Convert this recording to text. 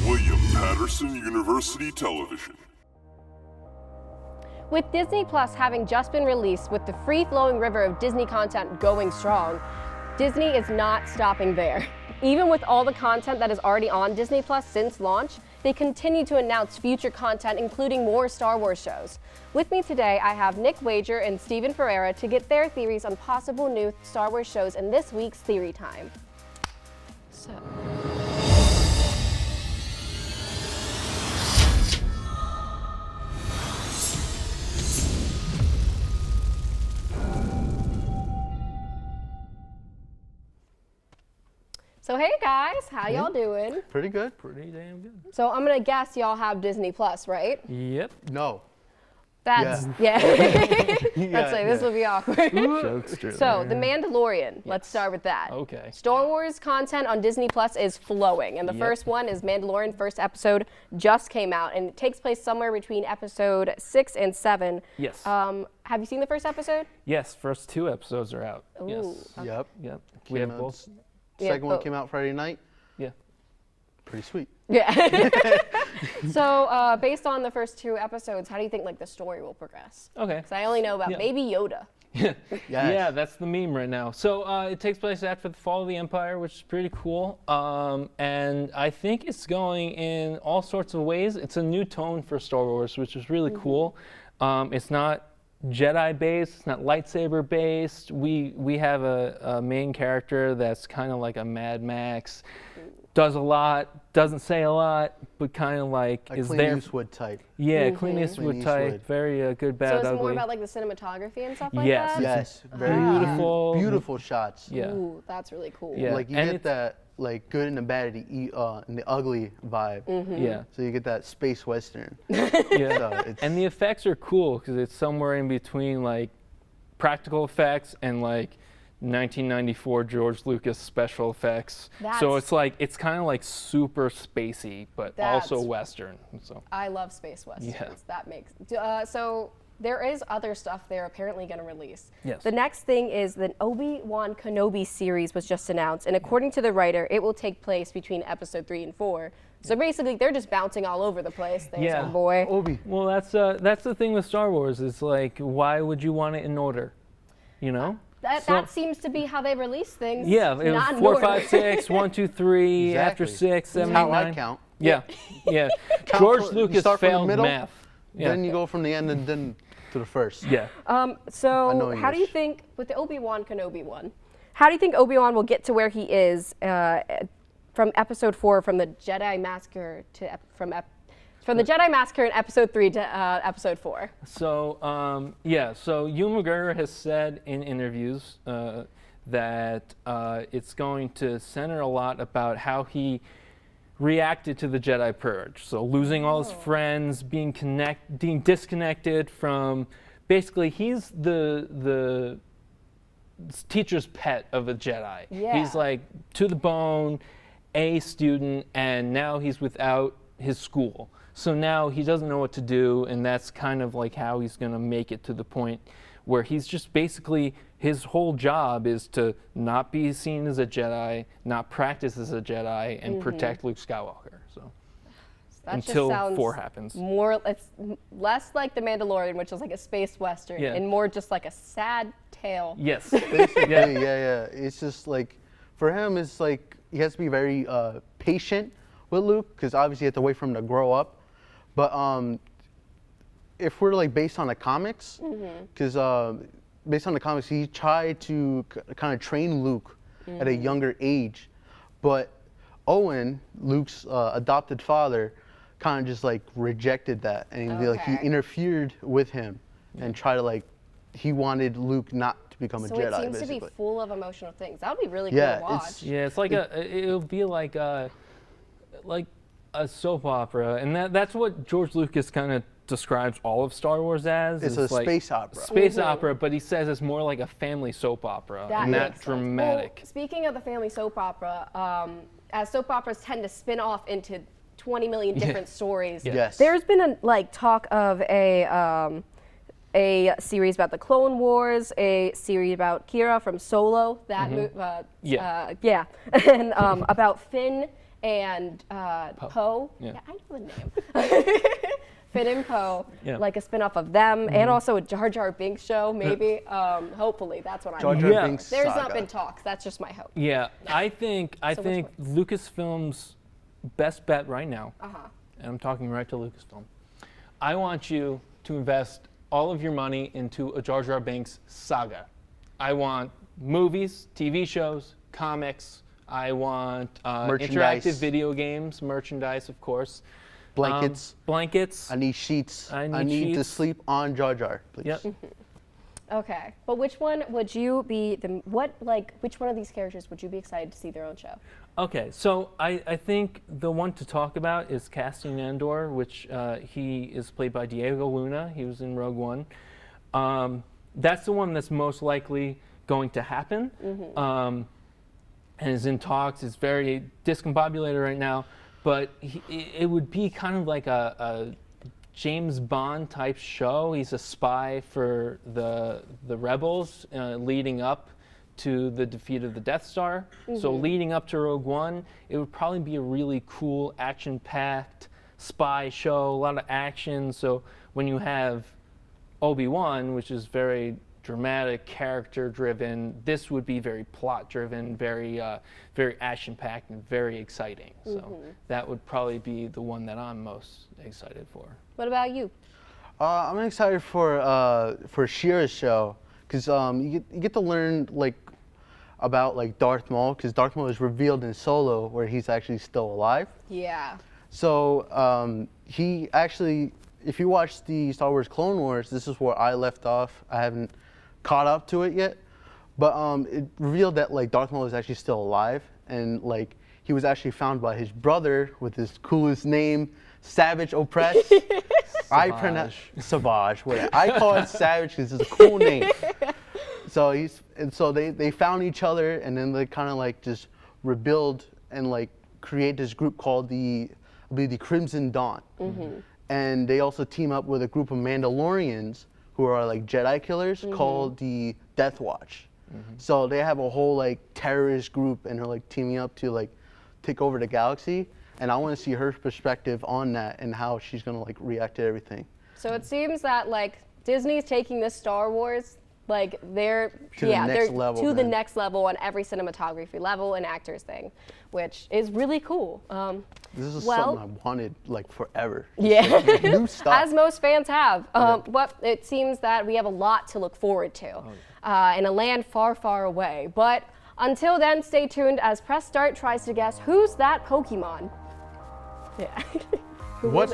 William Patterson University Television. With Disney Plus having just been released with the free-flowing river of Disney content going strong, Disney is not stopping there. Even with all the content that is already on Disney Plus since launch, they continue to announce future content, including more Star Wars shows. With me today, I have Nick Wager and Stephen Ferrera to get their theories on possible new Star Wars shows in this week's Theory Time. So hey guys, how y'all doing? Pretty good. Pretty damn good. So I'm gonna guess y'all have Disney Plus, right? Yep. No. That's, yeah. Let's say this will be awkward. So, The Mandalorian, let's start with that. Okay. Star Wars content on Disney Plus is flowing, and the first one is Mandalorian. First episode just came out, and it takes place somewhere between episode 6 and 7. Yes. Have you seen the first episode? Yes, first 2 episodes are out. Ooh, Yes. okay. Yep. Yep. We have both. Second one came out Friday night. Yeah. Pretty sweet. Yeah. So, based on the first 2 episodes, how do you think like the story will progress? Okay. Because I only know about Baby Yoda. Yeah, that's the meme right now. So it takes place after the fall of the Empire, which is pretty cool. And I think it's going in all sorts of ways. It's a new tone for Star Wars, which is really cool. It's not Jedi based, it's not lightsaber based. We have a main character that's kind of like a Mad Max. Does a lot, doesn't say a lot, but kind of like A is Clint there. Eastwood type. Yeah, Clint Eastwood Clint type. Eastwood. Very good, bad, So it's ugly. more about like the cinematography and stuff like Yes. that? Yes. Very Beautiful. beautiful shots. Yeah. Ooh, that's really cool. Yeah. Like you And get it's- that like good and the bad and the ugly vibe. Yeah. So you get that space western. Yeah. So it's, And the effects are cool because it's somewhere in between like practical effects and like 1994 George Lucas special effects. So it's kind of like super spacey, but also That's- Western. So I love space westerns. Yeah. That makes so there is other stuff they're apparently going to release. Yes. The next thing is the Obi-Wan Kenobi series was just announced, and according to the writer, it will take place between episode 3 and 4. So basically, they're just bouncing all over the place. There's Yeah. our boy. Obi. well, that's the thing with Star Wars. It's like, why would you want it in order? You know? That seems to be how they release things. Yeah, it not was in 4, order. 5, 6, 1, 2, 3. After Exactly. 6, 7, That's 8, how I 9. count. Yeah, yeah. Count George from- you Lucas start from the failed middle, math. Yeah. Then you go from the end and then to the first. Yeah. So know how do you English. think, with the Obi-Wan Kenobi one, how do you think Obi-Wan will get to where he is from episode 4, from the Jedi Massacre to from the Jedi Massacre in episode 3 to episode 4? So so Ewan McGregor has said in interviews that it's going to center a lot about how he reacted to the Jedi Purge. So losing all his friends, being disconnected from, basically he's the teacher's pet of a Jedi. Yeah. He's like to the bone, a student, and now he's without his school. So now he doesn't know what to do, and that's kind of like how he's going to make it to the point where he's just basically, his whole job is to not be seen as a Jedi, not practice as a Jedi, and protect Luke Skywalker. So That just until sounds 4 happens. It's less like The Mandalorian, which is like a space western, Yeah. and more just like a sad tale. Yes. Basically, yeah. It's just like, for him, it's like he has to be very patient with Luke because obviously you have to wait for him to grow up. But if we're like based on the comics, because based on the comics, he tried to kind of train Luke at a younger age, but Owen, Luke's adopted father, kind of just like rejected that, and he interfered with him and tried to like, he wanted Luke not to become a So Jedi. it seems basically. to be full of emotional things. That would be really Yeah, cool to watch. it's- Yeah, it's like it'll be like a soap opera, and that's what George Lucas kind of describes all of Star Wars as. It's is a like space opera. Space opera, but he says it's more like a family soap opera, That and makes not sense. dramatic. Well, speaking of the family soap opera, as soap operas tend to spin off into 20 million different stories. Yeah. Yes. There's been talk of a series about the Clone Wars, a series about Qi'ra from Solo, that Yeah. and about Finn and Poe. Yeah. I know the name. Finn and Poe, like a spin-off of them, and also a Jar Jar Binks show, maybe. Hopefully, that's what I'm Jar hearing. Jar Binks There's saga. not been talks. That's just my hope. Yeah, I think Lucasfilm's best bet right now, and I'm talking right to Lucasfilm, I want you to invest all of your money into a Jar Jar Binks saga. I want movies, TV shows, comics. I want interactive video games, merchandise, of course. Blankets. Blankets. I need sheets. I need to sheets. sleep on Jar Jar, please. Yep. Okay, but which one would you be which one of these characters would you be excited to see their own show? Okay, so I think the one to talk about is Cassian Andor, which he is played by Diego Luna. He was in Rogue One. That's the one that's most likely going to happen, and is in talks. It's very discombobulated right now, but it would be kind of like a James Bond type show. He's a spy for the rebels leading up to the defeat of the Death Star. So leading up to Rogue One, it would probably be a really cool action-packed spy show, a lot of action. So when you have Obi-Wan, which is very dramatic, character-driven, this would be very plot-driven, very action-packed, and very exciting. So that would probably be the one that I'm most excited for. What about you? I'm excited for Qi'ra's show, because you get to learn about Darth Maul, because Darth Maul is revealed in Solo, where he's actually still alive. Yeah. So he actually, if you watch the Star Wars Clone Wars, this is where I left off. I haven't caught up to it yet, but it revealed that Darth Maul is actually still alive, and he was actually found by his brother with his coolest name, Savage Opress. I pronounce Savage. I call it Savage because it's a cool name. So they found each other, and then they kind of just rebuild and create this group called the Crimson Dawn. And they also team up with a group of Mandalorians who are Jedi killers called the Death Watch. So they have a whole terrorist group, and they're teaming up to take over the galaxy. And I want to see her perspective on that and how she's gonna react to everything. So it seems that Disney's taking this Star Wars they're to the next level on every cinematography level and actors thing, which is really cool. This is something I wanted forever. Yeah, new stuff. As most fans have. It seems that we have a lot to look forward to in a land far, far away. But until then, stay tuned as Press Start tries to guess who's that Pokemon. Yeah. What's